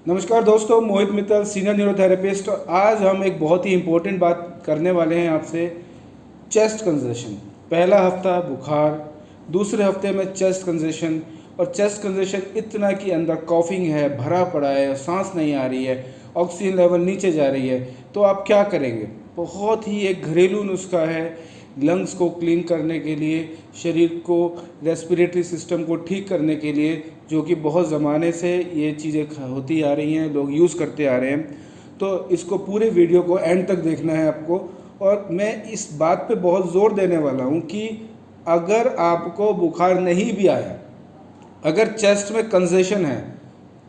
नमस्कार दोस्तों, मोहित Mittal, senior neurotherapist. आज हम एक बहुत ही इम्पोर्टेंट बात करने वाले हैं आपसे। Chest congestion. पहला हफ्ता बुखार, दूसरे हफ्ते में चेस्ट कंजेशन। और चेस्ट कंजेशन इतना कि अंदर कॉफिंग है, भरा पड़ा है, सांस नहीं आ रही है, ऑक्सीजन लेवल नीचे जा रही है। तो आप क्या करेंगे? बहुत ही एक घरेलू नुस्खा है लंग्स को क्लीन करने के लिए, शरीर को, रेस्पिरेटरी सिस्टम को ठीक करने के लिए, जो कि बहुत ज़माने से ये चीज़ें होती आ रही हैं, लोग यूज़ करते आ रहे हैं। तो इसको पूरे वीडियो को एंड तक देखना है आपको। और मैं इस बात पे बहुत ज़ोर देने वाला हूँ कि अगर आपको बुखार नहीं भी आया, अगर चेस्ट में कंजेशन है,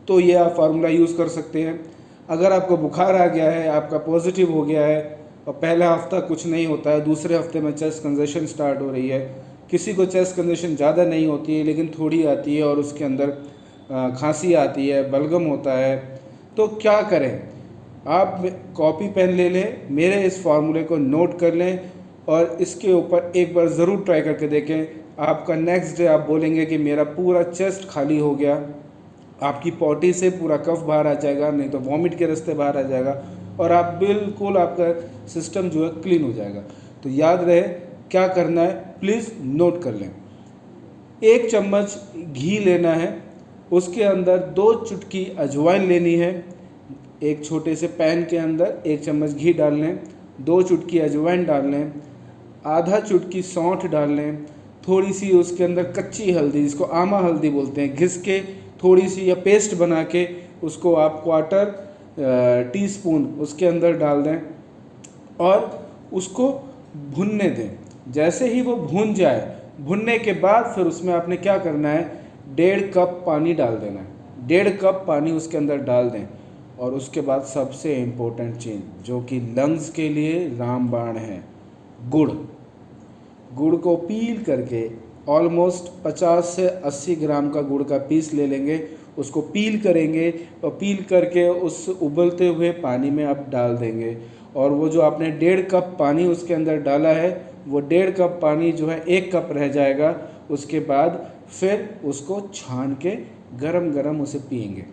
तो ये आप फार्मूला यूज़ कर सकते हैं। अगर आपको बुखार आ गया है, आपका पॉजिटिव हो गया है और पहला हफ्ता कुछ नहीं होता है, दूसरे हफ्ते में चेस्ट कंजेशन स्टार्ट हो रही है, किसी को चेस्ट कंजेशन ज़्यादा नहीं होती है लेकिन थोड़ी आती है और उसके अंदर खांसी आती है, बलगम होता है, तो क्या करें? आप कॉपी पेन ले लें, मेरे इस फार्मूले को नोट कर लें और इसके ऊपर एक बार ज़रूर ट्राई करके देखें। आपका नेक्स्ट डे आप बोलेंगे कि मेरा पूरा चेस्ट खाली हो गया। आपकी पॉटी से पूरा कफ बाहर आ जाएगा, नहीं तो वॉमिट के रास्ते बाहर आ जाएगा और आप बिल्कुल, आपका सिस्टम जो है क्लीन हो जाएगा। तो याद रहे क्या करना है, प्लीज़ नोट कर लें। 1 चम्मच घी लेना है, उसके अंदर 2 चुटकी अजवाइन लेनी है। एक छोटे से पैन के अंदर 1 चम्मच घी डाल लें, 2 चुटकी अजवाइन डाल लें, आधा चुटकी सौंठ डाल लें, थोड़ी सी उसके अंदर कच्ची हल्दी, जिसको आमा हल्दी बोलते हैं, घिस के थोड़ी सी या पेस्ट बना के उसको आप 1/4 टीस्पून उसके अंदर डाल दें और उसको भुनने दें। जैसे ही वो भुन जाए, भुनने के बाद फिर उसमें आपने क्या करना है, 1.5 कप पानी डाल देना है। 1.5 कप पानी उसके अंदर डाल दें और उसके बाद सबसे इम्पोर्टेंट चीज़ जो कि लंग्स के लिए रामबाण है, गुड़। गुड़ को पील करके ऑलमोस्ट 50 से 80 ग्राम का गुड़ का पीस ले लेंगे, उसको पील करेंगे और पील करके उस उबलते हुए पानी में आप डाल देंगे। और वो जो आपने 1.5 कप पानी उसके अंदर डाला है, वो 1.5 कप पानी जो है 1 कप रह जाएगा। उसके बाद फिर उसको छान के गरम गरम उसे पिएंगे।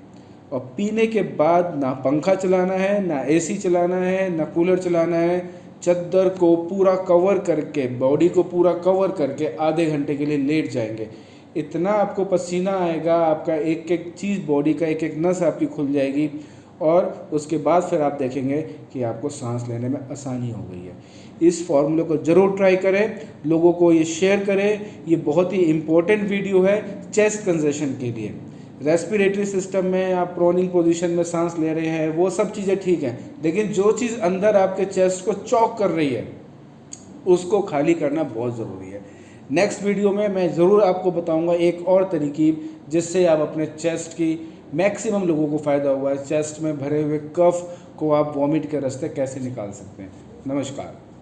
और पीने के बाद ना पंखा चलाना है, ना एसी चलाना है, ना कूलर चलाना है। चद्दर को पूरा कवर करके, बॉडी को पूरा कवर करके आधे घंटे के लिए लेट जाएंगे। इतना आपको पसीना आएगा, आपका एक एक चीज़, बॉडी का एक एक नस आपकी खुल जाएगी और उसके बाद फिर आप देखेंगे कि आपको सांस लेने में आसानी हो गई है। इस फॉर्मूले को ज़रूर ट्राई करें, लोगों को ये शेयर करें। ये बहुत ही इम्पोर्टेंट वीडियो है चेस्ट कंजेशन के लिए। रेस्पिरेटरी सिस्टम में आप प्रोनिंग पोजीशन में सांस ले रहे हैं, वो सब चीज़ें ठीक हैं, लेकिन जो चीज़ अंदर आपके चेस्ट को चॉक कर रही है उसको खाली करना बहुत ज़रूरी है। नेक्स्ट वीडियो में मैं ज़रूर आपको बताऊंगा एक और तरीकीब जिससे आप अपने चेस्ट की, मैक्सिमम लोगों को फ़ायदा हुआ है, चेस्ट में भरे हुए कफ को आप वॉमिट के रास्ते कैसे निकाल सकते हैं। नमस्कार।